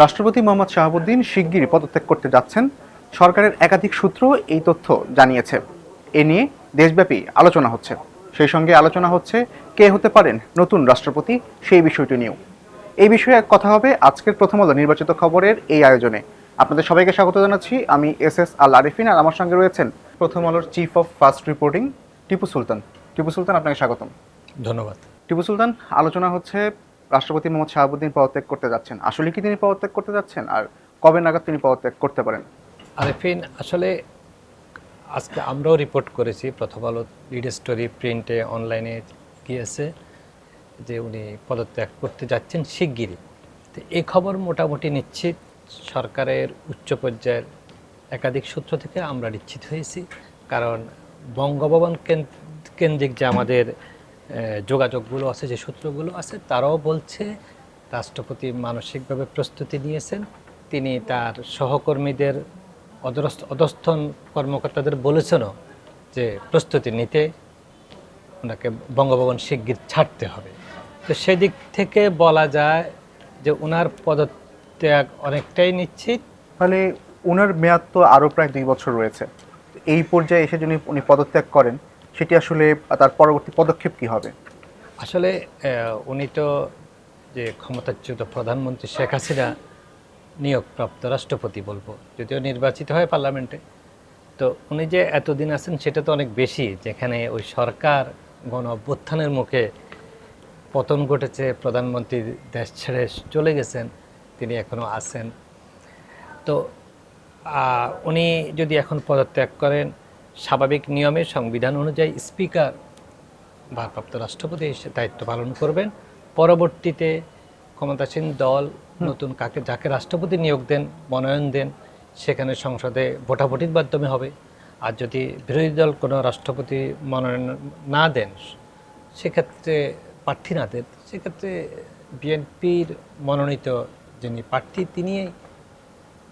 রাষ্ট্রপতি মোহাম্মদ শাহাবুদ্দিন শিগগিরই পদত্যাগ করতে যাচ্ছেন, সরকারের একাধিক সূত্র এই তথ্য জানিয়েছে। এ নিয়ে দেশব্যাপী আলোচনা হচ্ছে। সেই সঙ্গে আলোচনা হচ্ছে কে হতে পারেন নতুন রাষ্ট্রপতি, সেই বিষয়টি নিয়েও। এই বিষয়ে কথা হবে আজকের প্রথম আলো নির্বাচিত খবরের এই আয়োজনে। আপনাদের সবাইকে স্বাগত জানাচ্ছি। আমি এস আল আরিফিন, আর আমার সঙ্গে রয়েছেন প্রথম আলোর chief of fast reporting Tipu Sultan. Tipu Sultan, আপনাকে স্বাগতম। ধন্যবাদ। টিপু সুলতান, আলোচনা হচ্ছে রাষ্ট্রপতি মোহাম্মদ শাহাবুদ্দিন পদত্যাগ করতে যাচ্ছেন। আসলে কি তিনি পদত্যাগ করতে যাচ্ছেন, আর কবে নাগাদ তিনি পদত্যাগ করতে পারেন? আরিফিন, আসলে আজকে আমরাও রিপোর্ট করেছি, প্রথম আলো লিড স্টোরি প্রিন্টে অনলাইনে গিয়েছে যে উনি পদত্যাগ করতে যাচ্ছেন শিগগিরই। তো এই খবর মোটামুটি নিশ্চিত, সরকারের উচ্চ পর্যায়ের একাধিক সূত্র থেকে আমরা নিশ্চিত হয়েছি। কারণ বঙ্গভবন কেন্দ্রিক যে আমাদের যোগাযোগগুলো আছে, যে সূত্রগুলো আছে, তারাও বলছে রাষ্ট্রপতি মানসিকভাবে প্রস্তুতি নিয়েছেন। তিনি তার সহকর্মীদের অধস্তন কর্মকর্তাদের বলেছেনও যে প্রস্তুতি নিতে ওনাকে বঙ্গভবন শিগগির ছাড়তে হবে। তো সেদিক থেকে বলা যায় যে ওনার পদত্যাগ অনেকটাই নিশ্চিত। তাহলে ওনার মেয়াদ তো আরও প্রায় 2 বছর রয়েছে। এই পর্যায়ে এসে যদি উনি পদত্যাগ করেন, সেটি আসলে তার পরবর্তী পদক্ষেপ কি হবে? আসলে উনি তো যে ক্ষমতাচ্যুত প্রধানমন্ত্রী শেখ হাসিনা নিয়োগপ্রাপ্ত রাষ্ট্রপতি বলবো, যদিও নির্বাচিত হয় পার্লামেন্টে। তো উনি যে এতদিন আছেন সেটা তো অনেক বেশি, যেখানে ওই সরকার গণ অভ্যুত্থানের মুখে পতন ঘটেছে, প্রধানমন্ত্রী দেশ ছেড়ে চলে গেছেন, তিনি এখনও আছেন। তো উনি যদি এখন পদত্যাগ করেন, স্বাভাবিক নিয়মে সংবিধান অনুযায়ী স্পিকার ভারপ্রাপ্ত রাষ্ট্রপতি দায়িত্ব পালন করবেন। পরবর্তীতে ক্ষমতাসীন দল নতুন যাকে রাষ্ট্রপতি নিয়োগ দেন, মনোনয়ন দেন, সেখানে সংসদে ভোটাভুটির মাধ্যমে হবে। আর যদি বিরোধী দল কোনো রাষ্ট্রপতি মনোনয়ন না দেন, সেক্ষেত্রে প্রার্থী না দেন, সেক্ষেত্রে বিএনপির মনোনীত যিনি প্রার্থী তিনি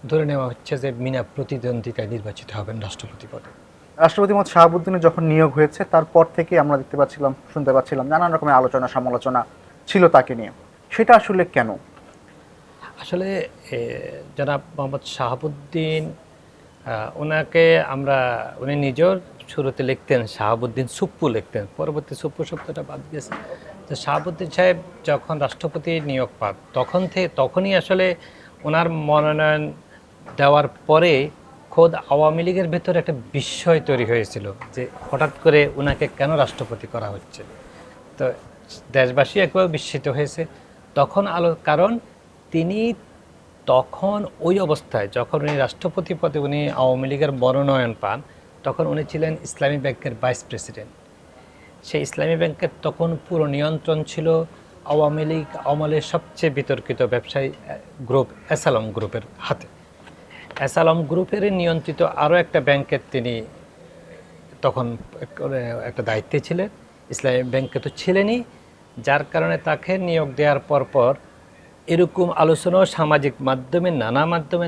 ধরে নেওয়া হচ্ছে যে বিনা প্রতিদ্বন্দ্বিতায় নির্বাচিত হবেন রাষ্ট্রপতি পদে। রাষ্ট্রপতি মোহাম্মদ শাহাবুদ্দিনের যখন নিয়োগ হয়েছে, তারপর থেকে আমরা শুনতে পাচ্ছিলাম নানান রকমের আলোচনা সমালোচনা ছিল তাকে নিয়ে। সেটা আসলে কেন? আসলে জনাব মোহাম্মদ শাহাবুদ্দিন, ওনাকে উনি নিজের শুরুতে লিখতেন শাহাবুদ্দিন সুপ্পু লিখতেন, পরবর্তী সুপ্পু শব্দটা বাদ গেছে। তো শাহাবুদ্দিন সাহেব যখন রাষ্ট্রপতি নিয়োগ পান, তখনই আসলে ওনার মনোনয়ন দেওয়ার পরে খোদ আওয়ামী লীগের ভেতরে একটা বিস্ময় তৈরি হয়েছিল যে হঠাৎ করে ওনাকে কেন রাষ্ট্রপতি করা হচ্ছে। তো দেশবাসী একবার বিস্মিত হয়েছে তখন কারণ তিনি তখন ওই অবস্থায়, যখন উনি রাষ্ট্রপতি পদে উনি আওয়ামী লীগের মনোনয়ন পান, তখন উনি ছিলেন ইসলামী ব্যাংকের ভাইস প্রেসিডেন্ট। সেই ইসলামী ব্যাংকের তখন পুরো নিয়ন্ত্রণ ছিল আওয়ামী লীগ আমলের সবচেয়ে বিতর্কিত ব্যবসায়ী গ্রুপ অ্যাসালম গ্রুপের হাতে। অ্যাসালম গ্রুপের নিয়ন্ত্রিত আরও একটা ব্যাংকের তিনি তখন একটা দায়িত্বে ছিলেন, ইসলামী ব্যাংকে তো ছিলেনই। যার কারণে তাকে নিয়োগ দেওয়ার পর এরকম আলোচনাও সামাজিক মাধ্যমে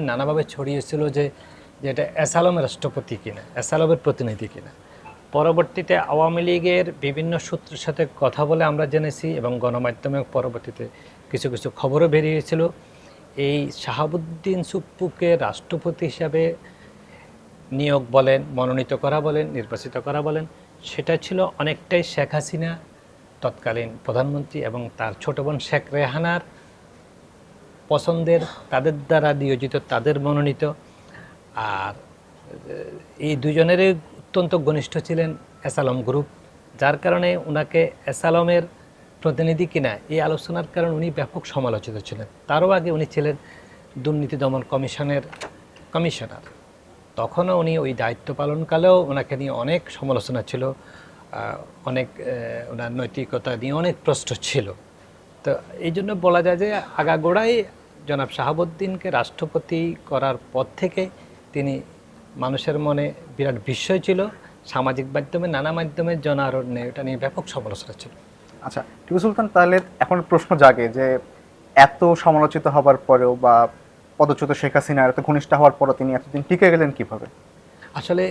নানাভাবে ছড়িয়েছিল যে এটা অ্যাসালমের রাষ্ট্রপতি কিনা, অ্যাসালমের প্রতিনিধি কিনা। পরবর্তীতে আওয়ামী লীগের বিভিন্ন সূত্রের সাথে কথা বলে আমরা জেনেছি, এবং গণমাধ্যমে পরবর্তীতে কিছু কিছু খবরও বেরিয়েছিল, এই শাহাবুদ্দিন সুপ্পুকে রাষ্ট্রপতি হিসাবে নিয়োগ বলেন, মনোনীত করা বলেন, নির্বাচিত করা বলেন, সেটা ছিল অনেকটাই শেখ হাসিনা তৎকালীন প্রধানমন্ত্রী এবং তার ছোট বোন শেখ রেহানার পছন্দের, তাদের দ্বারা নিয়োজিত, তাদের মনোনীত। আর এই দুজনেরই অত্যন্ত ঘনিষ্ঠ ছিলেন অ্যাসালম গ্রুপ, যার কারণে ওনাকে অ্যাসালমের প্রতিনিধি কিনা এই আলোচনার কারণে উনি ব্যাপক সমালোচিত ছিলেন। তারও আগে উনি ছিলেন দুর্নীতি দমন কমিশনের কমিশনার। তখনও উনি ওই দায়িত্ব পালনকালেও ওনাকে নিয়ে অনেক সমালোচনা ছিল, অনেক ওনার নৈতিকতা নিয়ে অনেক প্রশ্ন ছিল। তো এই জন্য বলা যায় যে আগাগোড়াই জনাব শাহাবুদ্দিনকে রাষ্ট্রপতি করার পর থেকে তিনি মানুষের মনে বিরাট বিস্ময় ছিল, সামাজিক মাধ্যমে নানা মাধ্যমে জনারণ্যে এটা নিয়ে ব্যাপক সমালোচনা ছিল। আচ্ছা টিপু সুলতান, তাহলে এখন প্রশ্ন জাগে যে এত সমালোচিত হবার পরেও বা পদচ্যুত শেখ হাসিনার এত ঘনিষ্ঠ হওয়ার পরও তিনি এতদিন টিকে গেলেন কিভাবে? আসলে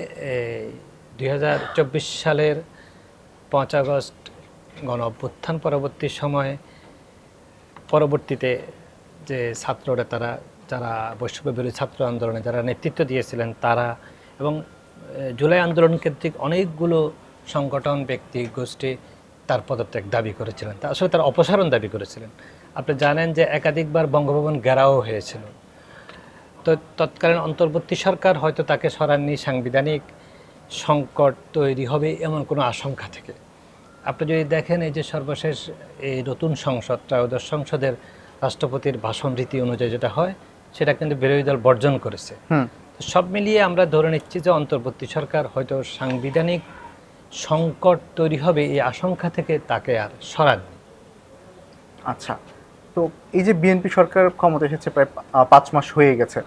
2024 সালের 5 আগস্ট গণ অভ্যুত্থান পরবর্তী সময়ে পরবর্তীতে যে ছাত্ররা তারা যারা বৈষম্য বিরোধী ছাত্র আন্দোলনে যারা নেতৃত্ব দিয়েছিলেন তারা এবং জুলাই আন্দোলন কেন্দ্রিক অনেকগুলো সংগঠন ব্যক্তি গোষ্ঠী তার পদত্যাগ দাবি করেছিলেন, তা আসলে তার অপসারণ দাবি করেছিলেন। আপনি জানেন যে একাধিকবার বঙ্গভবন ঘেরাও হয়েছিল। তো তৎকালীন অন্তর্বর্তী সরকার হয়তো তাকে সরাননি সাংবিধানিক সংকট তৈরি হবে এমন কোনো আশঙ্কা থেকে। আপনি যদি দেখেন এই যে সর্বশেষ এই নতুন সংসদ ত্রয়োদশ সংসদের রাষ্ট্রপতির ভাষণ রীতি অনুযায়ী যেটা হয় সেটা কিন্তু বিরোধী দল বর্জন করেছে। তো সব মিলিয়ে আমরা ধরে নিচ্ছি যে অন্তর্বর্তী সরকার হয়তো সাংবিধানিক সংকট তৈরি হবে এই আশঙ্কা থেকে তাকে আর সরাননি। আচ্ছা, তো এই যে বিএনপি সরকার ক্ষমতা এসেছে প্রায় 5 মাস হয়ে গেছে,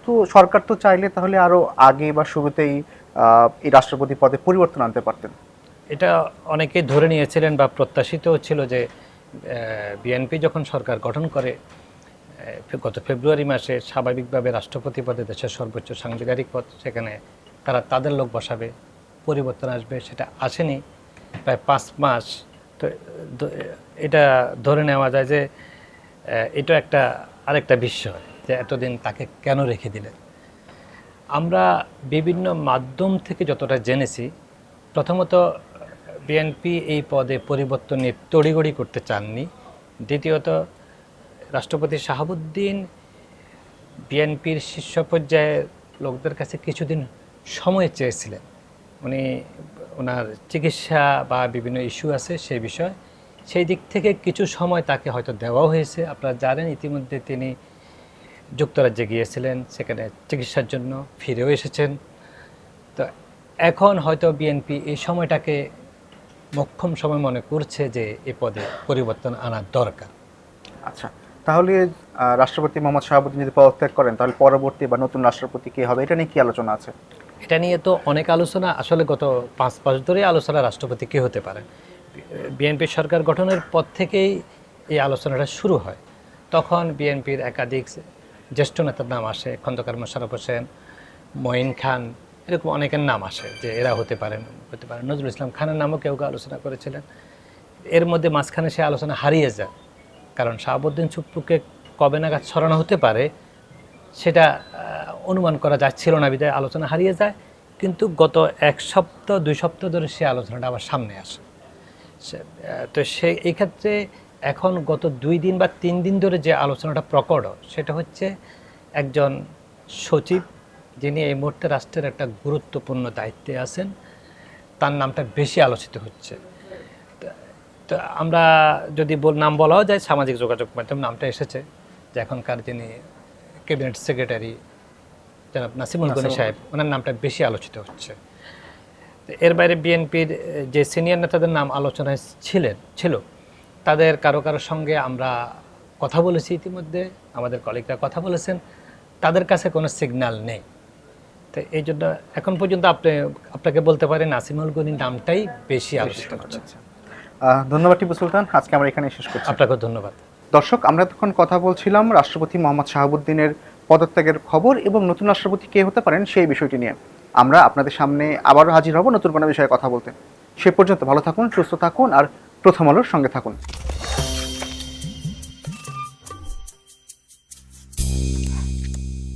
তো সরকার তো চাইলে তাহলে আরো আগে বা শুরুতেই এই রাষ্ট্রপতি পদে পরিবর্তন আনতে পারতেন। এটা অনেকেই ধরে নিয়েছিলেন বা প্রত্যাশিতও ছিল যে বিএনপি যখন সরকার গঠন করে গত ফেব্রুয়ারি মাসে স্বাভাবিকভাবে রাষ্ট্রপতি পদে দেশের সর্বোচ্চ সাংবিধানিক পদ, সেখানে তারা তাদের লোক বসাবে, পরিবর্তন আসবে। সেটা আসেনি প্রায় 5 মাস। তো এটা ধরে নেওয়া যায় যে এটা একটা আরেকটা বিষয় যে এতদিন তাকে কেন রেখে দিলেন। আমরা বিভিন্ন মাধ্যম থেকে যতটা জেনেছি, প্রথমত বিএনপি এই পদে পরিবর্তন নিয়ে তড়িঘড়ি করতে চাননি। দ্বিতীয়ত রাষ্ট্রপতি শাহাবুদ্দিন বিএনপির শীর্ষ পর্যায়ের লোকদের কাছে কিছুদিন সময় চেয়েছিলেন। উনি ওনার চিকিৎসা বা বিভিন্ন ইস্যু আছে সেই বিষয়, সেই দিক থেকে কিছু সময় তাকে হয়তো দেওয়াও হয়েছে। আপনারা জানেন ইতিমধ্যে তিনি যুক্তরাজ্যে গিয়েছিলেন, সেখানে চিকিৎসার জন্য ফিরেও এসেছেন। তো এখন হয়তো বিএনপি এই সময়টাকে মোক্ষম সময় মনে করছে যে এ পদে পরিবর্তন আনার দরকার। আচ্ছা, তাহলে রাষ্ট্রপতি মোহাম্মদ শাহাবুদ্দিন যদি পদত্যাগ করেন তাহলে পরবর্তী বা নতুন রাষ্ট্রপতি কে হবে, এটা নিয়ে কি আলোচনা আছে? এটা নিয়ে তো অনেক আলোচনা, আসলে গত 5 মাস ধরেই আলোচনা রাষ্ট্রপতি কে হতে পারে। বিএনপি সরকার গঠনের পর থেকেই এই আলোচনাটা শুরু হয়। তখন বিএনপির একাধিক জ্যেষ্ঠ নেতার নাম আসে, খন্দকার মোশাররফ হোসেন, মঈন খান, এরকম অনেকের নাম আসে যে এরা হতে পারেন। নজরুল ইসলাম খানের নামও কেউ আলোচনা করেছিলেন। এর মধ্যে মাঝখানে সে আলোচনা হারিয়ে যায়, কারণ শাহাবুদ্দিন সুপ্পুকে কবে নাগাদ সরানো হতে পারে সেটা অনুমান করা যাচ্ছিল না, বিধায় আলোচনা হারিয়ে যায়। কিন্তু গত 1 সপ্তাহ 2 সপ্তাহ ধরে সে আলোচনাটা আবার সামনে আসে। তো এই ক্ষেত্রে এখন গত 2 দিন বা 3 দিন ধরে যে আলোচনাটা প্রকট, সেটা হচ্ছে একজন সচিব যিনি এই মুহূর্তে রাষ্ট্রের একটা গুরুত্বপূর্ণ দায়িত্বে আছেন, তার নামটা বেশি আলোচিত হচ্ছে। তো আমরা যদি নাম বলাও যায়, সামাজিক যোগাযোগ মাধ্যম নামটা এসেছে যে এখনকার যিনি ক্যাবিনেট সেক্রেটারি জনাব নাসিমুল গনি সাহেব, ওনার নামটা বেশি আলোচিত হচ্ছে। এর বাইরে বিএনপির যে সিনিয়র নেতাদের নাম আলোচনায় ছিল তাদের কারো কারোর সঙ্গে আমরা কথা বলেছি, ইতিমধ্যে আমাদের কলিগরা কথা বলেছেন, তাদের কাছে কোনো সিগন্যাল নেই। তো এই জন্য এখন পর্যন্ত আপনাকে বলতে পারেন নাসিমুল গনির নামটাই বেশি আলোচিত হচ্ছে। ধন্যবাদ টিপু সুলতান, আজকে আমরা এখানে শেষ করছি। আপনাকে ধন্যবাদ। দর্শক, আমরা তখন কথা বলছিলাম রাষ্ট্রপতি মোহাম্মদ শাহাবুদ্দিনের পদত্যাগের খবর এবং নতুন রাষ্ট্রপতি কে হতে পারেন সেই বিষয়টি নিয়ে। আমরা আপনাদের সামনে আবারও হাজির হব নতুন কোনো বিষয়ে কথা বলতে। সে পর্যন্ত ভালো থাকুন, সুস্থ থাকুন আর প্রথম আলোর সঙ্গে থাকুন।